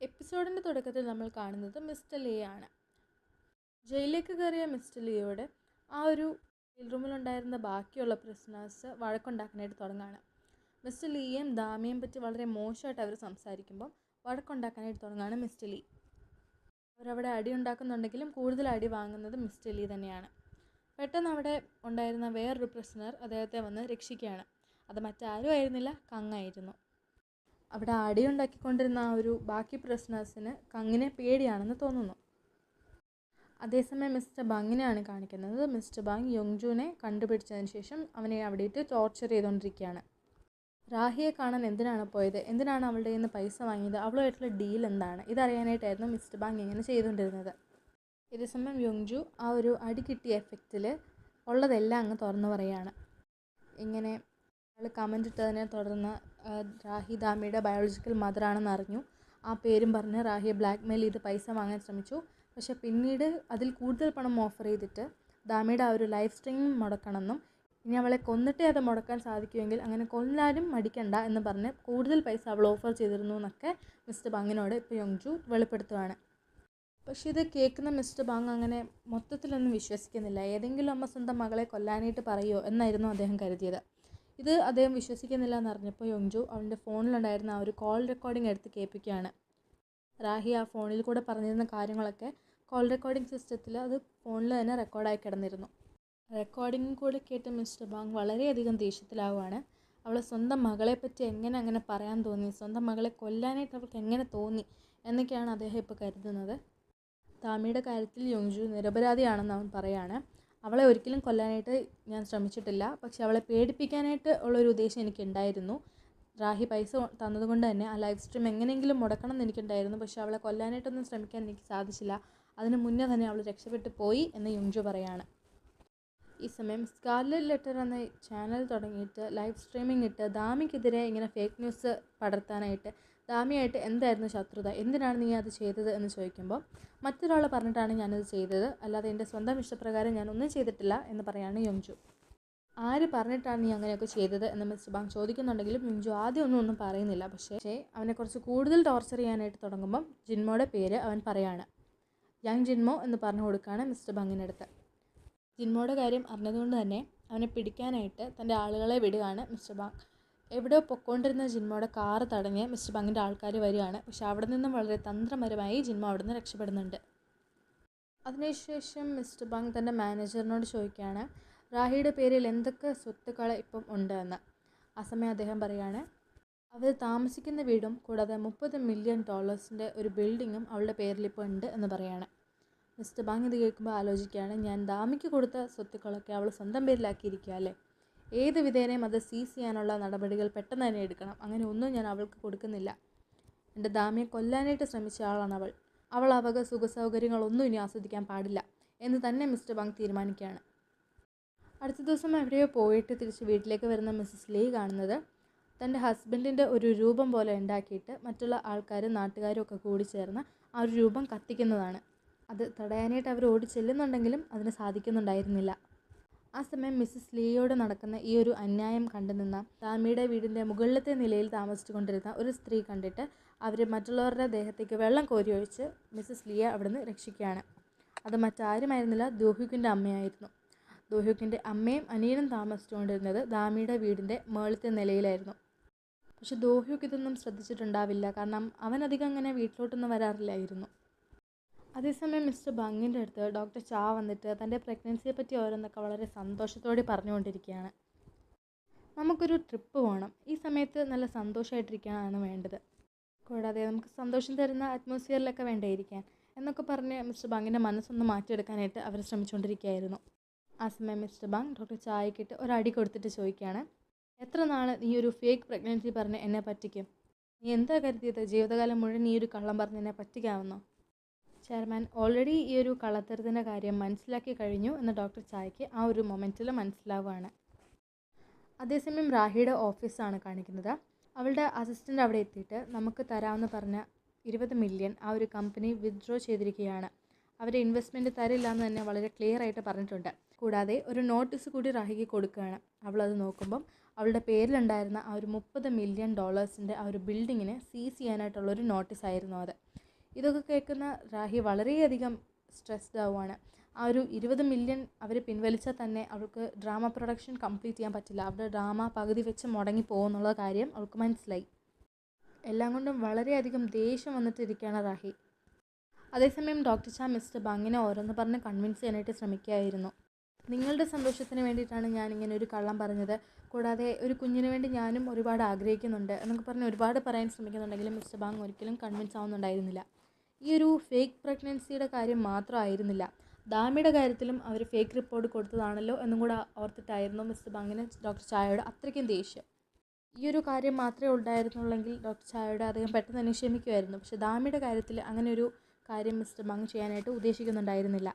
എപ്പിസോഡിൻ്റെ തുടക്കത്തിൽ നമ്മൾ കാണുന്നത് മിസ്റ്റർ ലിയാണ്. ജയിലിലേക്ക് കയറിയ മിസ്റ്റർ ലിയോട് ആ ഒരു ജയിൽ റൂമിലുണ്ടായിരുന്ന ബാക്കിയുള്ള പ്രിസണേഴ്സ് വഴക്കുണ്ടാക്കാനായിട്ട് തുടങ്ങുകയാണ്. മിസ്റ്റർ ലിയെയും ദാമിയെയും പറ്റി വളരെ മോശമായിട്ട് അവർ സംസാരിക്കുമ്പോൾ വഴക്കുണ്ടാക്കാനായിട്ട് തുടങ്ങുകയാണ് മിസ്റ്റർ ലി. അവരവിടെ അടി ഉണ്ടാക്കുന്നുണ്ടെങ്കിലും കൂടുതൽ അടി വാങ്ങുന്നത് മിസ്റ്റർ ലി തന്നെയാണ്. പെട്ടെന്ന് അവിടെ ഉണ്ടായിരുന്ന വേറൊരു പ്രിസണർ അദ്ദേഹത്തെ വന്ന് രക്ഷിക്കുകയാണ്. അത് മറ്റാരും ആയിരുന്നില്ല, കങ്ങായിരുന്നു. അവിടെ അടിയുണ്ടാക്കിക്കൊണ്ടിരുന്ന ആ ഒരു ബാക്കി പ്രിസണേഴ്സിന് കങ്ങിനെ പേടിയാണെന്ന് തോന്നുന്നു. അതേസമയം മിസ്റ്റർ ബങ്ങിനെയാണ് കാണിക്കുന്നത്. മിസ്റ്റർ ബങ് യോങ്ജുവിനെ കണ്ടുപിടിച്ചതിന് ശേഷം അവനെ അവിടേക്ക് ടോർച്ചർ ചെയ്തുകൊണ്ടിരിക്കുകയാണ്. രാഹിയെ കാണാൻ എന്തിനാണ് പോയത്, എന്തിനാണ് അവളുടെ കയ്യിൽ നിന്ന് പൈസ വാങ്ങിയത്, അവളുമായിട്ടുള്ള ഡീൽ എന്താണ്, ഇതറിയാനായിട്ടായിരുന്നു മിസ്റ്റർ ബങ് ഇങ്ങനെ ചെയ്തുകൊണ്ടിരുന്നത്. ഇതേസമയം യോങ്ജു ആ ഒരു അടി കിട്ടിയ എഫക്റ്റിൽ ഉള്ളതെല്ലാം അങ്ങ് തുറന്നു പറയുകയാണ്. ഇങ്ങനെ അയാൾ കമൻ്റ് ഇട്ടതിനെ തുടർന്ന് രാഹി ദാമിയുടെ ബയോളജിക്കൽ മദറാണെന്ന് അറിഞ്ഞു. ആ പേരും പറഞ്ഞ് രാഹിയെ ബ്ലാക്ക്മെയിൽ ചെയ്ത് പൈസ വാങ്ങാൻ ശ്രമിച്ചു. പക്ഷേ പിന്നീട് അതിൽ കൂടുതൽ പണം ഓഫർ ചെയ്തിട്ട് ദാമിയുടെ ആ ഒരു ലൈഫ് സ്ട്രീം മുടക്കണമെന്നും ഇനി അവളെ കൊന്നിട്ടേ അത് മുടക്കാൻ സാധിക്കുമെങ്കിൽ അങ്ങനെ കൊല്ലാനും മടിക്കണ്ട എന്ന് പറഞ്ഞ് കൂടുതൽ പൈസ അവൾ ഓഫർ ചെയ്തിരുന്നു എന്നൊക്കെ മിസ്റ്റർ ബങ്ങിനോട് ഇപ്പോൾ യോങ്ജു വെളിപ്പെടുത്തുകയാണ്. പക്ഷേ ഇത് കേൾക്കുന്ന മിസ്റ്റർ ബങ് അങ്ങനെ മൊത്തത്തിലൊന്നും വിശ്വസിക്കുന്നില്ല. ഏതെങ്കിലും അമ്മ സ്വന്തം മകളെ കൊല്ലാനായിട്ട് പറയുമോ എന്നായിരുന്നു അദ്ദേഹം കരുതിയത്. ഇത് അദ്ദേഹം വിശ്വസിക്കുന്നില്ല എന്നറിഞ്ഞപ്പോൾ യോങ്ജു അവൻ്റെ ഫോണിലുണ്ടായിരുന്ന ആ ഒരു കോൾ റെക്കോർഡിംഗ് എടുത്ത് കേൾപ്പിക്കുകയാണ്. രാഹി ആ ഫോണിൽ കൂടെ പറഞ്ഞിരുന്ന കാര്യങ്ങളൊക്കെ കോൾ റെക്കോർഡിംഗ് സിസ്റ്റത്തിൽ അത് ഫോണിൽ തന്നെ റെക്കോർഡായി കിടന്നിരുന്നു. റെക്കോർഡിംഗ് കൂടെ കേട്ട് മിസ്റ്റർ ബാങ് വളരെയധികം ദേഷ്യത്തിലാവുകയാണ്. അവളെ സ്വന്തം മകളെപ്പറ്റി എങ്ങനെ അങ്ങനെ പറയാൻ തോന്നി, സ്വന്തം മകളെ കൊല്ലാനായിട്ട് അവൾക്ക് എങ്ങനെ തോന്നി എന്നൊക്കെയാണ് അദ്ദേഹം ഇപ്പോൾ കരുതുന്നത്. ദാമിയുടെ കാര്യത്തിൽ യോങ്ജു നിരപരാധിയാണെന്ന് അവൻ പറയുകയാണ്. അവളെ ഒരിക്കലും കൊല്ലാനായിട്ട് ഞാൻ ശ്രമിച്ചിട്ടില്ല, പക്ഷെ അവളെ പേടിപ്പിക്കാനായിട്ട് ഉള്ളൊരു ഉദ്ദേശം എനിക്കുണ്ടായിരുന്നു. രാഹി പൈസ തന്നതുകൊണ്ട് തന്നെ ആ ലൈഫ് സ്ട്രീം എങ്ങനെയെങ്കിലും മുടക്കണം എന്ന് എനിക്കുണ്ടായിരുന്നു. പക്ഷെ അവളെ കൊല്ലാനായിട്ടൊന്നും ശ്രമിക്കാൻ എനിക്ക് സാധിച്ചില്ല. അതിന് മുന്നേ തന്നെ അവൾ രക്ഷപ്പെട്ടു പോയി എന്ന് യോങ്ജു പറയാണ്. ഈ സമയം സ്കാർലെറ്റ് ലെറ്റർ എന്ന ചാനൽ തുടങ്ങിയിട്ട് ലൈവ് സ്ട്രീമിംഗ് ഇട്ട് ദാമിക്കെതിരെ ഇങ്ങനെ ഫേക്ക് ന്യൂസ് പടർത്താനായിട്ട് ദാമിയായിട്ട് എന്തായിരുന്നു ശത്രുത, എന്തിനാണ് നീ അത് ചെയ്തത് എന്ന് ചോദിക്കുമ്പോൾ മറ്റൊരാൾ പറഞ്ഞിട്ടാണ് ഞാനത് ചെയ്തത്, അല്ലാതെ എൻ്റെ സ്വന്തം ഇഷ്ടപ്രകാരം ഞാനൊന്നും ചെയ്തിട്ടില്ല എന്ന് പറയാണ് യോങ്ജു. ആര് പറഞ്ഞിട്ടാണ് നീ അങ്ങനെയൊക്കെ ചെയ്തത് എന്ന് മിസ്റ്റർ ബാങ് ചോദിക്കുന്നുണ്ടെങ്കിലും യോങ്ജു ആദ്യം ഒന്നും പറയുന്നില്ല. പക്ഷേ അവനെക്കുറിച്ച് കൂടുതൽ ടോർച്ചർ ചെയ്യാനായിട്ട് തുടങ്ങുമ്പം ജിൻമോയുടെ പേര് അവൻ പറയാണ്. യങ് ജിൻമോ എന്ന് പറഞ്ഞു കൊടുക്കുകയാണ് മിസ്റ്റർ ബങ്ങിനടുത്ത്. ജിൻമോയുടെ കാര്യം അറിഞ്ഞതുകൊണ്ട് തന്നെ അവനെ പിടിക്കാനായിട്ട് തൻ്റെ ആളുകളെ വിടുകയാണ് മിസ്റ്റർ ബാങ്. എവിടെയോ പൊക്കോണ്ടിരുന്ന ജിൻമോയുടെ കാറ് തടഞ്ഞ് മിസ്റ്റർ ബങ്ങിൻ്റെ ആൾക്കാർ വരികയാണ്. പക്ഷെ അവിടെ നിന്നും വളരെ തന്ത്രപരമായി ജിൻമോ അവിടെ നിന്ന് രക്ഷപ്പെടുന്നുണ്ട്. അതിനുശേഷം മിസ്റ്റർ ബാങ് തൻ്റെ മാനേജറിനോട് ചോദിക്കുകയാണ് രാഹിയുടെ പേരിൽ എന്തൊക്കെ സ്വത്തുക്കൾ ഇപ്പം ഉണ്ട് എന്ന്. ആ സമയം അദ്ദേഹം പറയുകയാണ് അവർ താമസിക്കുന്ന വീടും കൂടാതെ $30 മില്യൺ ഒരു ബിൽഡിങ്ങും അവളുടെ പേരിൽ ഇപ്പോൾ ഉണ്ട് എന്ന് പറയുകയാണ്. മിസ്റ്റർ ബാങ് ഇത് കേൾക്കുമ്പോൾ ആലോചിക്കുകയാണ്, ഞാൻ ദാമിക്ക് കൊടുത്ത സ്വത്തുക്കളൊക്കെ അവൾ സ്വന്തം പേരിലാക്കിയിരിക്കുക അല്ലേ, ഏത് വിധേനയും അത് സീസ് ചെയ്യാനുള്ള നടപടികൾ പെട്ടെന്ന് തന്നെ എടുക്കണം. അങ്ങനെ ഒന്നും ഞാൻ അവൾക്ക് കൊടുക്കുന്നില്ല. എൻ്റെ ദാമിയെ കൊല്ലാനായിട്ട് ശ്രമിച്ച ആളാണ് അവൾ ആ വക സുഖസൗകര്യങ്ങളൊന്നും ഇനി ആസ്വദിക്കാൻ പാടില്ല എന്ന് തന്നെ മിസ്റ്റർ ബാങ് തീരുമാനിക്കുകയാണ്. അടുത്ത ദിവസം എവിടെയോ പോയിട്ട് തിരിച്ച് വീട്ടിലേക്ക് വരുന്ന മിസ്സസ് ലീ കാണുന്നത് തൻ്റെ ഹസ്ബൻഡിൻ്റെ ഒരു രൂപം പോലെ ഉണ്ടാക്കിയിട്ട് മറ്റുള്ള ആൾക്കാരും നാട്ടുകാരും ഒക്കെ കൂടി ചേർന്ന് ആ ഒരു രൂപം കത്തിക്കുന്നതാണ്. അത് തടയാനായിട്ട് അവർ ഓടി ചെല്ലുന്നുണ്ടെങ്കിലും അതിന് സാധിക്കുന്നുണ്ടായിരുന്നില്ല. ആ സമയം മിസ്സസ് ലീയോട് നടക്കുന്ന ഈ ഒരു അന്യായം കണ്ടു നിന്ന ദാമിയുടെ വീടിൻ്റെ മുകളിലത്തെ നിലയിൽ താമസിച്ചു കൊണ്ടിരുന്ന ഒരു സ്ത്രീ കണ്ടിട്ട് അവർ മറ്റുള്ളവരുടെ ദേഹത്തേക്ക് വെള്ളം കോരി ഒഴിച്ച് മിസ്സസ് ലീയെ അവിടുന്ന് രക്ഷിക്കുകയാണ്. അത് മറ്റാരുമായിരുന്നില്ല, ദോഹ്യുക്കിൻ്റെ അമ്മയായിരുന്നു. ദോഹ്യുക്കിൻ്റെ അമ്മയും അനിയനും താമസിച്ചുകൊണ്ടിരുന്നത് ദാമിയുടെ വീടിൻ്റെ മുകളിലത്തെ നിലയിലായിരുന്നു. പക്ഷെ ദോഹ്യുക്ക് ഇതൊന്നും ശ്രദ്ധിച്ചിട്ടുണ്ടാവില്ല, കാരണം അവനധികം അങ്ങനെ വീട്ടിലോട്ടൊന്നും വരാറില്ലായിരുന്നു. അതേസമയം മിസ്റ്റർ ബങ്ങിൻ്റെ അടുത്ത് ഡോക്ടർ ചാ വന്നിട്ട് തൻ്റെ പ്രഗ്നൻസിയെ പറ്റി ഓരോന്നൊക്കെ വളരെ സന്തോഷത്തോടെ പറഞ്ഞുകൊണ്ടിരിക്കുകയാണ്. നമുക്കൊരു ട്രിപ്പ് പോകണം, ഈ സമയത്ത് നല്ല സന്തോഷമായിട്ടിരിക്കാനാണ് വേണ്ടത്, കൂടാതെ നമുക്ക് സന്തോഷം തരുന്ന അറ്റ്മോസ്ഫിയറിലൊക്കെ വേണ്ടേയിരിക്കാൻ എന്നൊക്കെ പറഞ്ഞ് മിസ്റ്റർ ബങ്ങിൻ്റെ മനസ്സൊന്ന് മാറ്റിയെടുക്കാനായിട്ട് അവർ ശ്രമിച്ചുകൊണ്ടിരിക്കുകയായിരുന്നു. ആ സമയം മിസ്റ്റർ ബങ് ഡോക്ടർ ചായക്കിട്ട് ഒരടി കൊടുത്തിട്ട് ചോദിക്കുകയാണ്, എത്ര നാൾ നീ ഒരു ഫേക്ക് പ്രഗ്നൻസി പറഞ്ഞ് എന്നെ പറ്റിക്കും? നീ എന്താ കരുതിയത്, ജീവിതകാലം മുഴുവൻ നീ ഒരു കള്ളം പറഞ്ഞ് എന്നെ പറ്റിക്കാവുന്നോ? ചെയർമാൻ ഓൾറെഡി ഈ ഒരു കള്ളത്തരത്തിൻ്റെ കാര്യം മനസ്സിലാക്കി കഴിഞ്ഞു എന്ന് ഡോക്ടർ ചായയ്ക്ക് ആ ഒരു മൊമെൻറ്റിൽ മനസ്സിലാവുകയാണ്. അതേസമയം രാഹിയുടെ ഓഫീസാണ് കാണിക്കുന്നത്. അവളുടെ അസിസ്റ്റൻ്റ് അവിടെ എത്തിയിട്ട് നമുക്ക് തരാമെന്ന് പറഞ്ഞ 20 മില്യൺ ആ ഒരു കമ്പനി വിത്ഡ്രോ ചെയ്തിരിക്കുകയാണ്. അവർ ഇൻവെസ്റ്റ്മെൻറ്റ് തരില്ല എന്ന് തന്നെ വളരെ ക്ലിയർ ആയിട്ട് പറഞ്ഞിട്ടുണ്ട്. കൂടാതെ ഒരു നോട്ടീസ് കൂടി രാഹിക്ക് കൊടുക്കുകയാണ്. അവളത് നോക്കുമ്പം അവളുടെ പേരിലുണ്ടായിരുന്ന ആ ഒരു $30 മില്യൺ ആ ഒരു ബിൽഡിങ്ങിനെ സീസ് ചെയ്യാനായിട്ടുള്ളൊരു നോട്ടീസായിരുന്നു അത്. ഇതൊക്കെ കേൾക്കുന്ന രാഹി വളരെയധികം സ്ട്രെസ്ഡ് ആവുകയാണ്. ആ ഒരു 20 മില്യൺ അവർ പിൻവലിച്ചാൽ തന്നെ അവൾക്ക് ഡ്രാമ പ്രൊഡക്ഷൻ കംപ്ലീറ്റ് ചെയ്യാൻ പറ്റില്ല. അവരുടെ ഡ്രാമ പകുതി വെച്ച് മുടങ്ങി പോകുമെന്നുള്ള കാര്യം അവൾക്ക് മനസ്സിലായി. എല്ലാം കൊണ്ടും വളരെയധികം ദേഷ്യം വന്നിട്ടിരിക്കുകയാണ് രാഹി. അതേസമയം ഡോക്ടർ ചാ മിസ്റ്റർ ബാങ്ങിനെ ഓരോന്ന് പറഞ്ഞ് കൺവിൻസ് ചെയ്യാനായിട്ട് ശ്രമിക്കുകയായിരുന്നു. നിങ്ങളുടെ സന്തോഷത്തിന് വേണ്ടിയിട്ടാണ് ഞാനിങ്ങനെ ഒരു കള്ളം പറഞ്ഞത്, കൂടാതെ ഒരു കുഞ്ഞിന് വേണ്ടി ഞാനും ഒരുപാട് ആഗ്രഹിക്കുന്നുണ്ട് എന്നൊക്കെ പറഞ്ഞ് ഒരുപാട് പറയാൻ ശ്രമിക്കുന്നുണ്ടെങ്കിലും മിസ്റ്റർ ബാങ് ഒരിക്കലും കൺവിൻസ് ആവുന്നുണ്ടായിരുന്നില്ല. ഈ ഒരു ഫേക്ക് പ്രഗ്നൻസിയുടെ കാര്യം മാത്രമായിരുന്നില്ല, ദാമിയുടെ കാര്യത്തിലും അവർ ഫേക്ക് റിപ്പോർട്ട് കൊടുത്തതാണല്ലോ എന്നും കൂടെ ഓർത്തിട്ടായിരുന്നു മിസ്റ്റർ ബാങ്ങിന് ഡോക്ടർ ചായയോട് അത്രയ്ക്കും ദേഷ്യം. ഈ ഒരു കാര്യം മാത്രമേ ഉണ്ടായിരുന്നുള്ളെങ്കിൽ ഡോക്ടർ ചായയോട് അദ്ദേഹം പെട്ടെന്ന് തന്നെ ക്ഷമിക്കുമായിരുന്നു. പക്ഷേ ദാമിയുടെ കാര്യത്തിൽ അങ്ങനെ ഒരു കാര്യം മിസ്റ്റർ ബാങ് ചെയ്യാനായിട്ട് ഉദ്ദേശിക്കുന്നുണ്ടായിരുന്നില്ല.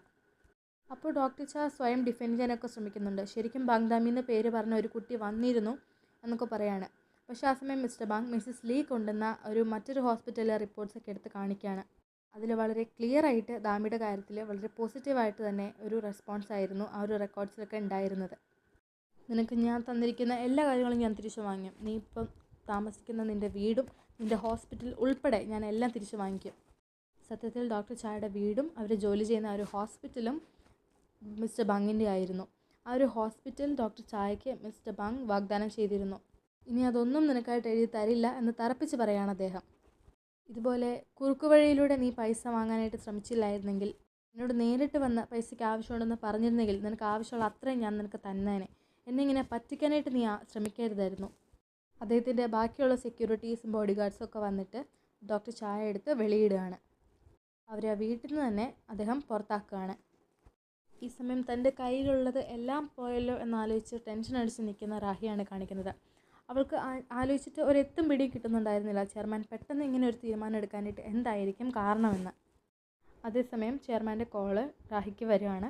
അപ്പോൾ ഡോക്ടർ ചാ സ്വയം ഡിഫെൻഡ് ചെയ്യാനൊക്കെ ശ്രമിക്കുന്നുണ്ട്. ശരിക്കും ബാങ്ദാമി എന്ന് പേര് പറഞ്ഞ ഒരു കുട്ടി വന്നിരുന്നു എന്നൊക്കെ പറയാണ്. പക്ഷേ ആ സമയം മിസ്റ്റർ ബാങ് മിസ്സിസ് ലീ കൊണ്ടുവന്ന മറ്റൊരു ഹോസ്പിറ്റലിലെ റിപ്പോർട്ട്സൊക്കെ എടുത്ത് കാണിക്കുകയാണ്. അതിൽ വളരെ ക്ലിയർ ആയിട്ട് ദാമിയുടെ കാര്യത്തിൽ വളരെ പോസിറ്റീവായിട്ട് തന്നെ ഒരു റെസ്പോൺസ് ആയിരുന്നു ആ ഒരു റെക്കോർഡ്സിലൊക്കെ ഉണ്ടായിരുന്നത്. നിനക്ക് ഞാൻ തന്നിരിക്കുന്ന എല്ലാ കാര്യങ്ങളും ഞാൻ തിരിച്ചു വാങ്ങിക്കും. നീ ഇപ്പം താമസിക്കുന്ന നിൻ്റെ വീടും നിൻ്റെ ഹോസ്പിറ്റൽ ഉൾപ്പെടെ ഞാൻ എല്ലാം തിരിച്ചു വാങ്ങിക്കും. സത്യത്തിൽ ഡോക്ടർ ചായയുടെ വീടും അവർ ജോലി ചെയ്യുന്ന ആ ഒരു ഹോസ്പിറ്റലും മിസ്റ്റർ ബാങ്ങിൻ്റെ ആയിരുന്നു. ആ ഒരു ഹോസ്പിറ്റൽ ഡോക്ടർ ചായയ്ക്ക് മിസ്റ്റർ ബാങ് വാഗ്ദാനം ചെയ്തിരുന്നു. ഇനി അതൊന്നും നിനക്കായിട്ട് എഴുതി തരില്ല എന്ന് തറപ്പിച്ച് പറയുകയാണ് അദ്ദേഹം. ഇതുപോലെ കുറുക്കുവഴിയിലൂടെ നീ പൈസ വാങ്ങാനായിട്ട് ശ്രമിച്ചില്ലായിരുന്നെങ്കിൽ, എന്നോട് നേരിട്ട് വന്ന് പൈസയ്ക്ക് ആവശ്യമുണ്ടെന്ന് പറഞ്ഞിരുന്നെങ്കിൽ നിനക്ക് ആവശ്യമുള്ള അത്രയും ഞാൻ നിനക്ക് തന്നേനെ. എന്നെ ഇങ്ങനെ പറ്റിക്കാനായിട്ട് നീ ശ്രമിക്കരുതായിരുന്നു. അദ്ദേഹത്തിൻ്റെ ബാക്കിയുള്ള സെക്യൂരിറ്റീസും ബോഡി ഗാർഡ്സും ഒക്കെ വന്നിട്ട് ഡോക്ടർ ചായ എടുത്ത് വെളിയിടുകയാണ്. അവരെ ആ വീട്ടിൽ നിന്ന് തന്നെ അദ്ദേഹം പുറത്താക്കുകയാണ്. ഈ സമയം തൻ്റെ കയ്യിലുള്ളത് എല്ലാം പോയല്ലോ എന്നാലോചിച്ച് ടെൻഷൻ അടിച്ച് നിൽക്കുന്ന രാഹിയാണ് കാണിക്കുന്നത്. അവൾക്ക് ആലോചിച്ചിട്ട് ഒരെത്തും പിടിയും കിട്ടുന്നുണ്ടായിരുന്നില്ല ചെയർമാൻ പെട്ടെന്ന് ഇങ്ങനെ ഒരു തീരുമാനം എടുക്കാനായിട്ട് എന്തായിരിക്കും കാരണമെന്ന്. അതേസമയം ചെയർമാൻ്റെ കോള് രാഹിക്ക് വരികയാണ്.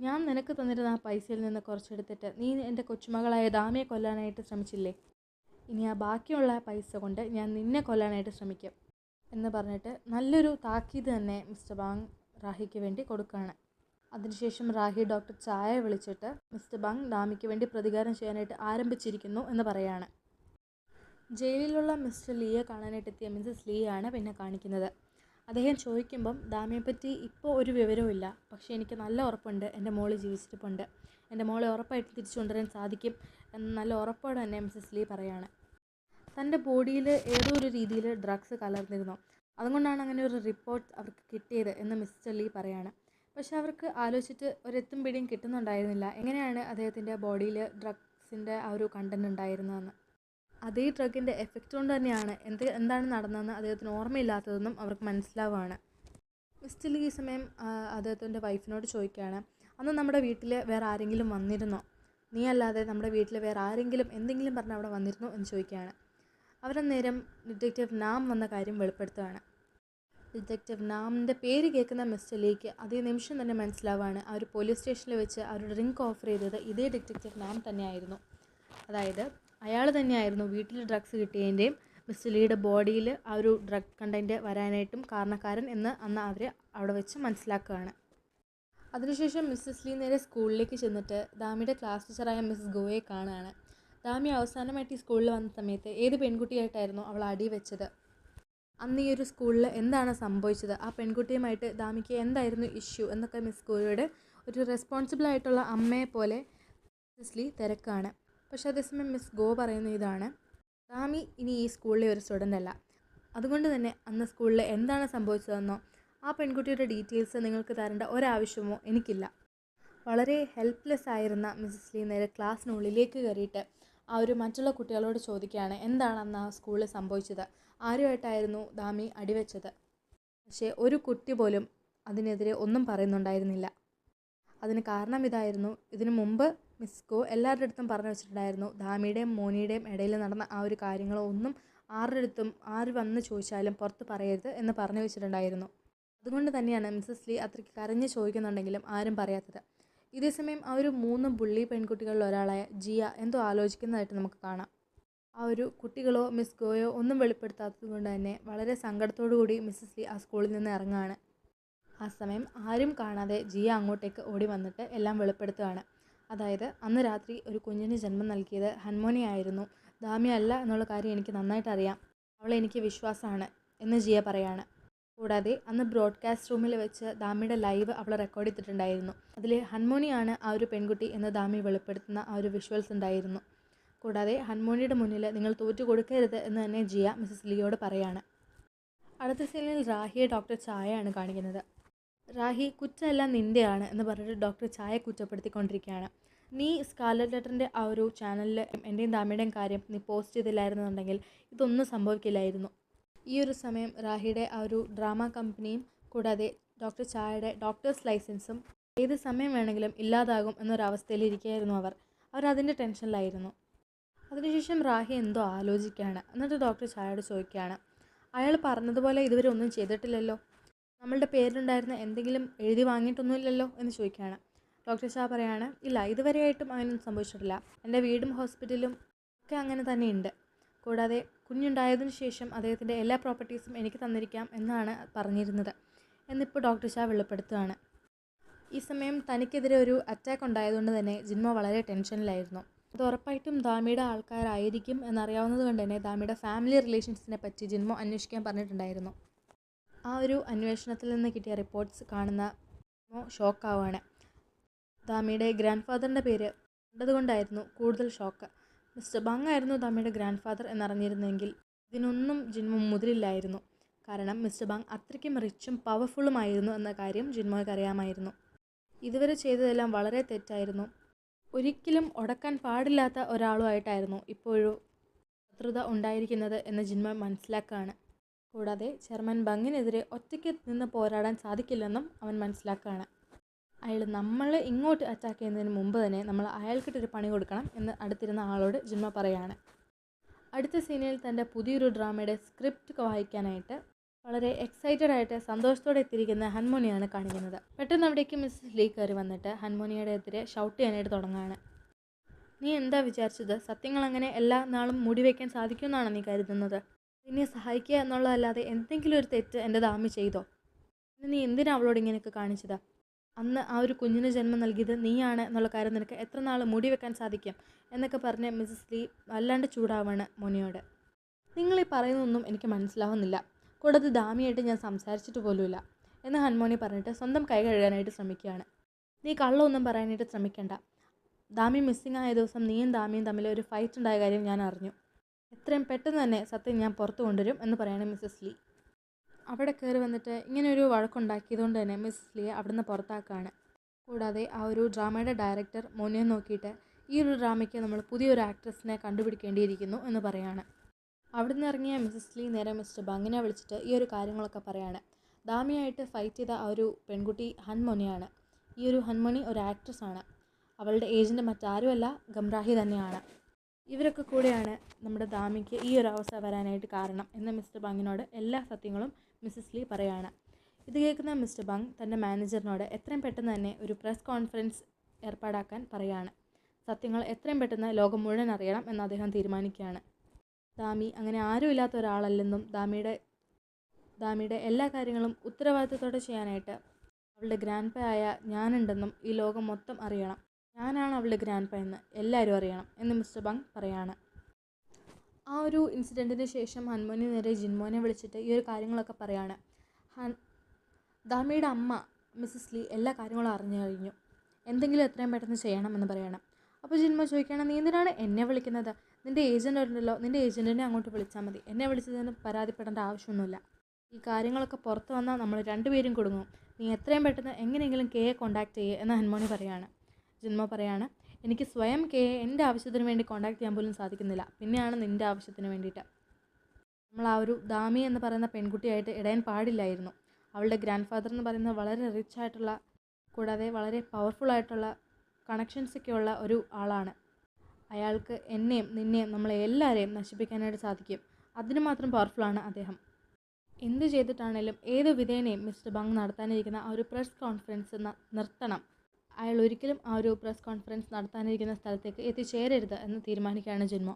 ഞാൻ നിനക്ക് തന്നിരുന്ന ആ പൈസയിൽ നിന്ന് കുറച്ചെടുത്തിട്ട് നീ എൻ്റെ കൊച്ചുമകളായ ദാമിയെ കൊല്ലാനായിട്ട് ശ്രമിച്ചില്ലേ, ഇനി ആ ബാക്കിയുള്ള പൈസ കൊണ്ട് ഞാൻ നിന്നെ കൊല്ലാനായിട്ട് ശ്രമിക്കും എന്ന് പറഞ്ഞിട്ട് നല്ലൊരു താക്കീത് തന്നെ മിസ്റ്റർ ബാങ് രാഹിക്ക് വേണ്ടി കൊടുക്കുകയാണ്. അതിനുശേഷം രാഹി ഡോക്ടർ ചായ വിളിച്ചിട്ട് മിസ്റ്റർ ബാങ് ദാമിക്ക് വേണ്ടി പ്രതികാരം ചെയ്യാനായിട്ട് ആരംഭിച്ചിരിക്കുന്നു എന്ന് പറയാണ്. ജയിലിലുള്ള മിസ്റ്റർ ലീയെ കാണാനായിട്ട് എത്തിയ മിസ്സസ് ലീ ആണ് പിന്നെ കാണിക്കുന്നത്. അദ്ദേഹം ചോദിക്കുമ്പം ദാമിയെപ്പറ്റി ഇപ്പോൾ ഒരു വിവരവുമില്ല, പക്ഷേ എനിക്ക് നല്ല ഉറപ്പുണ്ട് എൻ്റെ മോള് ജീവിച്ചിരിപ്പുണ്ട്, എൻ്റെ മോളെ ഉറപ്പായിട്ട് തിരിച്ചു കൊണ്ടുവരാൻ സാധിക്കും എന്ന് നല്ല ഉറപ്പോടെ തന്നെ മിസ്സസ് ലീ പറയാണ്. തൻ്റെ ബോഡിയിൽ ഏതോ ഒരു രീതിയിൽ ഡ്രഗ്സ് കലർന്നിരുന്നു, അതുകൊണ്ടാണ് അങ്ങനെ ഒരു റിപ്പോർട്ട് അവർക്ക് കിട്ടിയത് എന്ന് മിസ്റ്റർ ലീ പറയാണ്. പക്ഷെ അവർക്ക് ആലോചിച്ചിട്ട് ഒരെത്തും പിടിയും കിട്ടുന്നുണ്ടായിരുന്നില്ല എങ്ങനെയാണ് അദ്ദേഹത്തിൻ്റെ ബോഡിയിൽ ഡ്രഗ്സിൻ്റെ ആ ഒരു കണ്ടൻറ് ഉണ്ടായിരുന്നതെന്ന്. അതേ ഡ്രഗിൻ്റെ എഫക്റ്റ് കൊണ്ട് തന്നെയാണ് എന്താണ് നടന്നതെന്ന് അദ്ദേഹത്തിന് ഓർമ്മയില്ലാത്തതെന്നും അവർക്ക് മനസ്സിലാവുകയാണ്. മിസ്റ്റർ ലീ ഈ സമയം അദ്ദേഹത്തിൻ്റെ വൈഫിനോട് ചോദിക്കുകയാണ്, അന്ന് നമ്മുടെ വീട്ടിൽ വേറെ ആരെങ്കിലും വന്നിരുന്നോ, നീ അല്ലാതെ നമ്മുടെ വീട്ടിൽ വേറെ ആരെങ്കിലും എന്തെങ്കിലും പറഞ്ഞ് അവിടെ വന്നിരുന്നോ എന്ന് ചോദിക്കുകയാണ്. അവരന്നേരം ഡിറ്റക്റ്റീവ് നാം വന്ന കാര്യം വെളിപ്പെടുത്തുകയാണ്. ഡിറ്റക്റ്റീവ് നാമിൻ്റെ പേര് കേൾക്കുന്ന മിസ്റ്റർ ലീക്ക് അതേ നിമിഷം തന്നെ മനസ്സിലാവുകയാണ് ആ ഒരു പോലീസ് സ്റ്റേഷനിൽ വെച്ച് ആ ഒരു ഡ്രിങ്ക് ഓഫർ ചെയ്തത് ഇതേ ഡിറ്റക്റ്റീവ് നാം തന്നെയായിരുന്നു. അതായത് അയാൾ തന്നെയായിരുന്നു വീട്ടിൽ ഡ്രഗ്സ് കിട്ടിയതിൻ്റെയും മിസ്റ്റർ ലീയുടെ ബോഡിയിൽ ആ ഒരു ഡ്രഗ് കണ്ടൻറ്റ് വരാനായിട്ടും കാരണക്കാരൻ എന്ന് അന്ന് അവർ അവിടെ വെച്ച് മനസ്സിലാക്കുകയാണ്. അതിനുശേഷം മിസ്സസ് ലീ നേരെ സ്കൂളിലേക്ക് ചെന്നിട്ട് ദാമിയുടെ ക്ലാസ് ടീച്ചറായ മിസ്സ് ഗോയെ കാണുകയാണ്. ദാമി അവസാനമായിട്ട് ഈ സ്കൂളിൽ വന്ന സമയത്ത് ഏത് പെൺകുട്ടിയായിട്ടായിരുന്നു അവൾ അടി വെച്ചത്, അന്ന് ഈ ഒരു സ്കൂളിൽ എന്താണ് സംഭവിച്ചത്, ആ പെൺകുട്ടിയുമായിട്ട് ദാമിക്ക് എന്തായിരുന്നു ഇഷ്യൂ എന്നൊക്കെ മിസ് ഗോയോട് ഒരു റെസ്പോൺസിബിൾ ആയിട്ടുള്ള അമ്മയെ പോലെ മിസ്സസ് ലീ തിരക്കാണ്. പക്ഷേ അതേസമയം മിസ് ഗോ പറയുന്ന ഇതാണ്, ദാമി ഇനി ഈ സ്കൂളിലെ ഒരു സ്റ്റുഡൻ്റ് അല്ല, അതുകൊണ്ട് തന്നെ അന്ന് സ്കൂളിൽ എന്താണ് സംഭവിച്ചതെന്നോ ആ പെൺകുട്ടിയുടെ ഡീറ്റെയിൽസ് നിങ്ങൾക്ക് തരേണ്ട ഒരാവശ്യമോ എനിക്കില്ല. വളരെ ഹെൽപ്ലെസ് ആയിരുന്ന മിസ്സസ് ലീ നേരെ ക്ലാസ്സിനുള്ളിലേക്ക് കയറിയിട്ട് ആ ഒരു മറ്റുള്ള കുട്ടികളോട് ചോദിക്കുകയാണ് എന്താണ് അന്ന് ആ സ്കൂളിൽ സംഭവിച്ചത്, ആരുമായിട്ടായിരുന്നു ദാമി അടിവെച്ചത്. പക്ഷേ ഒരു കുട്ടി പോലും അതിനെതിരെ ഒന്നും പറയുന്നുണ്ടായിരുന്നില്ല. അതിന് കാരണം ഇതായിരുന്നു, ഇതിനു മുമ്പ് മിസ് ഗോ എല്ലാവരുടെ അടുത്തും പറഞ്ഞു വെച്ചിട്ടുണ്ടായിരുന്നു ദാമിയുടെയും മോനിയുടെയും ഇടയിൽ നടന്ന ആ ഒരു കാര്യങ്ങളോ ഒന്നും ആരുടെ അടുത്തും ആര് വന്ന് ചോദിച്ചാലും പുറത്ത് പറയരുത് എന്ന് പറഞ്ഞു വെച്ചിട്ടുണ്ടായിരുന്നു. അതുകൊണ്ട് തന്നെയാണ് മിസ്സസ് ലീ അത്രയ്ക്ക് കരഞ്ഞ് ചോദിക്കുന്നുണ്ടെങ്കിലും ആരും പറയാത്തത്. ഇതേസമയം ആ ഒരു 3 ബുള്ളി പെൺകുട്ടികളിൽ ഒരാളായ ജിയ എന്തോ ആലോചിക്കുന്നതായിട്ട് നമുക്ക് കാണാം. ആ ഒരു കുട്ടികളോ മിസ് ഗോയോ ഒന്നും വെളിപ്പെടുത്താത്തത് കൊണ്ട് തന്നെ വളരെ സങ്കടത്തോടു കൂടി മിസ്സസ് ലീ ആ സ്കൂളിൽ നിന്ന് ഇറങ്ങുകയാണ്. ആ സമയം ആരും കാണാതെ ജിയ അങ്ങോട്ടേക്ക് ഓടി വന്നിട്ട് എല്ലാം വെളിപ്പെടുത്തുകയാണ്. അതായത് അന്ന് രാത്രി ഒരു കുഞ്ഞിന് ജന്മം നൽകിയത് ഹൻമോനി ആയിരുന്നു, ദാമി അല്ല എന്നുള്ള കാര്യം എനിക്ക് നന്നായിട്ട് അറിയാം. അവളെ എനിക്ക് വിശ്വാസമാണ് എന്ന് ജിയ പറയാണ്. കൂടാതെ അന്ന് ബ്രോഡ്കാസ്റ്റ് റൂമിൽ വെച്ച് ദാമിയുടെ ലൈവ് അവൾ റെക്കോർഡ് ചെയ്തിട്ടുണ്ടായിരുന്നു. അതിൽ ഹൻമോണിയാണ് ആ ഒരു പെൺകുട്ടി എന്ന് ദാമി വെളിപ്പെടുത്തുന്ന ആ ഒരു വിഷ്വൽസ് ഉണ്ടായിരുന്നു. കൂടാതെ ഹൻമോണിയുടെ മുന്നിൽ നിങ്ങൾ തോറ്റു കൊടുക്കരുത് എന്ന് തന്നെ ജിയ മിസ്സസ് ലിയോട് പറയാണ്. അടുത്ത സീനിൽ റാഹിയെ ഡോക്ടർ ചായയാണ് കാണിക്കുന്നത്. റാഹി കുറ്റമെല്ലാം നിൻ്റെയാണ് എന്ന് പറഞ്ഞിട്ട് ഡോക്ടർ ചായ കുറ്റപ്പെടുത്തിക്കൊണ്ടിരിക്കുകയാണ്. നീ സ്കാർലറ്റ് ലെറ്ററിൻ്റെ ആ ഒരു ചാനലിൽ എൻ്റെയും ദാമിയുടെയും കാര്യം നീ പോസ്റ്റ് ചെയ്തില്ലായിരുന്നുണ്ടെങ്കിൽ ഇതൊന്നും സംഭവിക്കില്ലായിരുന്നു. ഈ ഒരു സമയം റാഹിയുടെ ആ ഒരു ഡ്രാമ കമ്പനിയും കൂടാതെ ഡോക്ടർ ചായയുടെ ഡോക്ടേഴ്സ് ലൈസൻസും ഏത് സമയം വേണമെങ്കിലും ഇല്ലാതാകും എന്നൊരവസ്ഥയിലിരിക്കുകയായിരുന്നു അവരതിൻ്റെ ടെൻഷനിലായിരുന്നു. അതിനുശേഷം റാഹി എന്തോ ആലോചിക്കുകയാണ്. എന്നിട്ട് ഡോക്ടർ ചായയോട് ചോദിക്കുകയാണ്, അയാൾ പറഞ്ഞതുപോലെ ഇതുവരെ ഒന്നും ചെയ്തിട്ടില്ലല്ലോ, നമ്മളുടെ പേരിലുണ്ടായിരുന്ന എന്തെങ്കിലും എഴുതി വാങ്ങിയിട്ടൊന്നുമില്ലല്ലോ എന്ന് ചോദിക്കുകയാണ്. ഡോക്ടർ ചായ പറയാണ്, ഇല്ല, ഇതുവരെയായിട്ടും അങ്ങനെയൊന്നും സംഭവിച്ചിട്ടില്ല. എൻ്റെ വീടും ഹോസ്പിറ്റലും ഒക്കെ അങ്ങനെ തന്നെയുണ്ട്. കൂടാതെ കുഞ്ഞുണ്ടായതിനു ശേഷം അദ്ദേഹത്തിൻ്റെ എല്ലാ പ്രോപ്പർട്ടീസും എനിക്ക് തന്നിരിക്കാം എന്നാണ് പറഞ്ഞിരുന്നത് എന്നിപ്പോൾ ഡോക്ടർ ചായ വെളിപ്പെടുത്തുകയാണ്. ഈ സമയം തനിക്കെതിരെ ഒരു അറ്റാക്ക് ഉണ്ടായതുകൊണ്ട് തന്നെ ജിൻമോ വളരെ ടെൻഷനിലായിരുന്നു. അത് ഉറപ്പായിട്ടും ദാമിയുടെ ആൾക്കാരായിരിക്കും എന്നറിയാവുന്നത് കൊണ്ട് തന്നെ ദാമിയുടെ ഫാമിലി റിലേഷൻസിനെ പറ്റി ജിൻമോ അന്വേഷിക്കാൻ പറഞ്ഞിട്ടുണ്ടായിരുന്നു. ആ ഒരു അന്വേഷണത്തിൽ നിന്ന് കിട്ടിയ റിപ്പോർട്ട്സ് കാണുന്ന ജിൻമോ ഷോക്കാവുകയാണ്. ദാമിയുടെ ഗ്രാൻഡ് ഫാദറിൻ്റെ പേര് കണ്ടതുകൊണ്ടായിരുന്നു കൂടുതൽ ഷോക്ക്. മിസ്റ്റർ ബങ് ആയിരുന്നു ദാമിയുടെ ഗ്രാൻഡ് ഫാദർ എന്നറിഞ്ഞിരുന്നെങ്കിൽ ഇതിനൊന്നും ജിൻമോ മുതിരില്ലായിരുന്നു. കാരണം മിസ്റ്റർ ബങ് അത്രയ്ക്കും റിച്ചും പവർഫുള്ളുമായിരുന്നു എന്ന കാര്യം ജിൻമോയ്ക്ക് അറിയാമായിരുന്നു. ഇതുവരെ ചെയ്തതെല്ലാം വളരെ തെറ്റായിരുന്നു. ഒരിക്കലും ഉടക്കാൻ പാടില്ലാത്ത ഒരാളുമായിട്ടായിരുന്നു ഇപ്പോഴും ശത്രുത ഉണ്ടായിരിക്കുന്നത് എന്ന് ജിൻമോ മനസ്സിലാക്കുകയാണ്. കൂടാതെ ചെയർമാൻ ബങ്ങിനെതിരെ ഒറ്റയ്ക്ക് നിന്ന് പോരാടാൻ സാധിക്കില്ലെന്നും അവൻ മനസ്സിലാക്കുകയാണ്. അയാൾ നമ്മളെ ഇങ്ങോട്ട് അറ്റാക്ക് ചെയ്യുന്നതിന് മുമ്പ് തന്നെ നമ്മൾ അയാൾക്കിട്ടൊരു പണി കൊടുക്കണം എന്ന് അടുത്തിരുന്ന ആളോട് ജിൻമോ പറയാണ്. അടുത്ത സീനിൽ തൻ്റെ പുതിയൊരു ഡ്രാമയുടെ സ്ക്രിപ്റ്റ് വായിക്കാനായിട്ട് വളരെ എക്സൈറ്റഡ് ആയിട്ട് സന്തോഷത്തോടെ എത്തിയിരിക്കുന്ന ഹൻമോണിയാണ് കാണിക്കുന്നത്. പെട്ടെന്ന് അവിടേക്ക് മിസ്സസ് ലീ കയറി വന്നിട്ട് ഹൻമോണിയുടെ എതിരെ ഷൗട്ട് ചെയ്യാനായിട്ട് തുടങ്ങുകയാണ്. നീ എന്താ വിചാരിച്ചത്? സത്യങ്ങൾ അങ്ങനെ എല്ലാ നാളും മൂടി വയ്ക്കാൻ സാധിക്കുമെന്നാണ് നീ കരുതുന്നത്? നിന്നെ സഹായിക്കുക എന്നുള്ളതല്ലാതെ എന്തെങ്കിലും ഒരു തെറ്റ് എൻ്റെ ദാമി ചെയ്തോ? നീ എന്തിനാ അവളോട് ഇങ്ങനെയൊക്കെ കാണിച്ചത്? അന്ന് ആ ഒരു കുഞ്ഞിന് ജന്മം നൽകിയത് നീയാണ് എന്നുള്ള കാര്യം നിനക്ക് എത്ര നാൾ മൂടി വെക്കാൻ സാധിക്കും എന്നൊക്കെ പറഞ്ഞ് മിസ്സസ് ലീ വല്ലാണ്ട് ചൂടാവാണ് മോനിയോട്. നിങ്ങളീ പറയുന്നതൊന്നും എനിക്ക് മനസ്സിലാവുന്നില്ല. കൂടാതെ ദാമിയായിട്ട് ഞാൻ സംസാരിച്ചിട്ട് പോലുമില്ല എന്ന് ഹൻമോണി പറഞ്ഞിട്ട് സ്വന്തം കൈ കഴുകാനായിട്ട് ശ്രമിക്കുകയാണ്. നീ കള്ളമൊന്നും പറയാനായിട്ട് ശ്രമിക്കണ്ട. ദാമി മിസ്സിങ് ആയ ദിവസം നീയും ദാമിയും തമ്മിൽ ഒരു ഫൈറ്റ് ഉണ്ടായ കാര്യം ഞാൻ അറിഞ്ഞു. എത്രയും പെട്ടെന്ന് തന്നെ സത്യം ഞാൻ പുറത്തു കൊണ്ടുവരും എന്ന് പറയാണ് മിസ്സസ് ലീ. അവിടെ കയറി വന്നിട്ട് ഇങ്ങനെയൊരു വഴക്കുണ്ടാക്കിയതുകൊണ്ട് തന്നെ മിസ്സസ് ലീയെ അവിടുന്ന് പുറത്താക്കുകയാണ്. കൂടാതെ ആ ഒരു ഡ്രാമയുടെ ഡയറക്ടർ മോനിയെ നോക്കിയിട്ട് ഈ ഒരു ഡ്രാമയ്ക്ക് നമ്മൾ പുതിയൊരു ആക്ട്രസിനെ കണ്ടുപിടിക്കേണ്ടിയിരിക്കുന്നു എന്ന് പറയാണ്. അവിടുന്ന് ഇറങ്ങിയ മിസ്സസ് ലീ നേരെ മിസ്റ്റർ ബങ്ങിനെ വിളിച്ചിട്ട് ഈ ഒരു കാര്യങ്ങളൊക്കെ പറയാണ്. ദാമിയായിട്ട് ഫൈറ്റ് ചെയ്ത ആ ഒരു പെൺകുട്ടി ഹൻമോണിയാണ്. ഈ ഒരു ഹൻമോണി ഒരു ആക്ട്രസ്സാണ്. അവളുടെ ഏജൻറ്റ് മറ്റാരുമല്ല, ഗംറാഹി തന്നെയാണ്. ഇവരൊക്കെ കൂടെയാണ് നമ്മുടെ ദാമിക്ക് ഈ ഒരു അവസ്ഥ വരാനായിട്ട് കാരണം എന്ന് മിസ്റ്റർ ബങ്ങിനോട് എല്ലാ സത്യങ്ങളും മിസ്സസ് ലീ പറയാണ്. ഇത് കേൾക്കുന്ന മിസ്റ്റർ ബങ് തൻ്റെ മാനേജറിനോട് എത്രയും പെട്ടെന്ന് തന്നെ ഒരു പ്രസ് കോൺഫറൻസ് ഏർപ്പാടാക്കാൻ പറയാണ്. സത്യങ്ങൾ എത്രയും പെട്ടെന്ന് ലോകം മുഴുവൻ അറിയണം എന്ന് അദ്ദേഹം തീരുമാനിക്കുകയാണ്. ദാമി അങ്ങനെ ആരുമില്ലാത്ത ഒരാളല്ലെന്നും ദാമിയുടെ എല്ലാ കാര്യങ്ങളും ഉത്തരവാദിത്തത്തോടെ ചെയ്യാനായിട്ട് അവളുടെ ഗ്രാൻഡ് പ ആയ ഞാനുണ്ടെന്നും ഈ ലോകം മൊത്തം അറിയണം. ഞാനാണ് അവളുടെ ഗ്രാൻഡ് പ എന്ന് എല്ലാവരും അറിയണം എന്ന് മിസ്റ്റർ ബങ് പറയാണ്. ആ ഒരു ഇൻസിഡൻറ്റിന് ശേഷം ഹൻമോനി നേരെ ജിൻമോനെ വിളിച്ചിട്ട് ഈ ഒരു കാര്യങ്ങളൊക്കെ പറയാണ്. ദാമിയുടെ അമ്മ മിസ്സസ് ലീ എല്ലാ കാര്യങ്ങളും അറിഞ്ഞു കഴിഞ്ഞു. എന്തെങ്കിലും എത്രയും പെട്ടെന്ന് ചെയ്യണമെന്ന് പറയണം. അപ്പോൾ ജിൻമോ ചോദിക്കുകയാണ്, നീ എന്തിനാണ് എന്നെ വിളിക്കുന്നത്? നിൻ്റെ ഏജൻ്റ് ഉണ്ടല്ലോ, നിൻ്റെ ഏജൻറ്റിനെ അങ്ങോട്ട് വിളിച്ചാൽ മതി. എന്നെ വിളിച്ചതിന് പരാതിപ്പെടേണ്ട ആവശ്യമൊന്നുമില്ല. ഈ കാര്യങ്ങളൊക്കെ പുറത്ത് വന്നാൽ നമ്മൾ രണ്ടുപേരും കുടുങ്ങും. നീ എത്രയും പെട്ടെന്ന് എങ്ങനെയെങ്കിലും കെയെ കോൺടാക്ട് ചെയ്യുക എന്ന് ഹൻമോണി പറയാണ്. ജിൻമോ പറയാണ്, എനിക്ക് സ്വയം കെയെ എൻ്റെ ആവശ്യത്തിന് വേണ്ടി കോൺടാക്ട് ചെയ്യാൻ പോലും സാധിക്കുന്നില്ല, പിന്നെയാണ് നിൻ്റെ ആവശ്യത്തിന് വേണ്ടിയിട്ട്. നമ്മൾ ആ ഒരു ദാമി എന്ന് പറയുന്ന പെൺകുട്ടിയായിട്ട് ഇടയാൻ പാടില്ലായിരുന്നു. അവളുടെ ഗ്രാൻഡ് ഫാദർ എന്ന് പറയുന്നത് വളരെ റിച്ച് ആയിട്ടുള്ള കൂടാതെ വളരെ പവർഫുള്ളായിട്ടുള്ള കണക്ഷൻസൊക്കെയുള്ള ഒരു ആളാണ്. അയാൾക്ക് എന്നെയും നിന്നെയും നമ്മളെ എല്ലാവരെയും നശിപ്പിക്കാനായിട്ട് സാധിക്കും. അതിന് മാത്രം പവർഫുള്ളാണ് അദ്ദേഹം. എന്ത് ചെയ്തിട്ടാണേലും ഏത് വിധേനയും മിസ്റ്റർ ബങ് നടത്താനിരിക്കുന്ന ആ ഒരു പ്രസ് കോൺഫറൻസ് നിർത്തണം. അയാൾ ഒരിക്കലും ആ ഒരു പ്രസ് കോൺഫറൻസ് നടത്താനിരിക്കുന്ന സ്ഥലത്തേക്ക് എത്തിച്ചേരരുത് എന്ന് തീരുമാനിക്കുകയാണ് ജിൻമോ.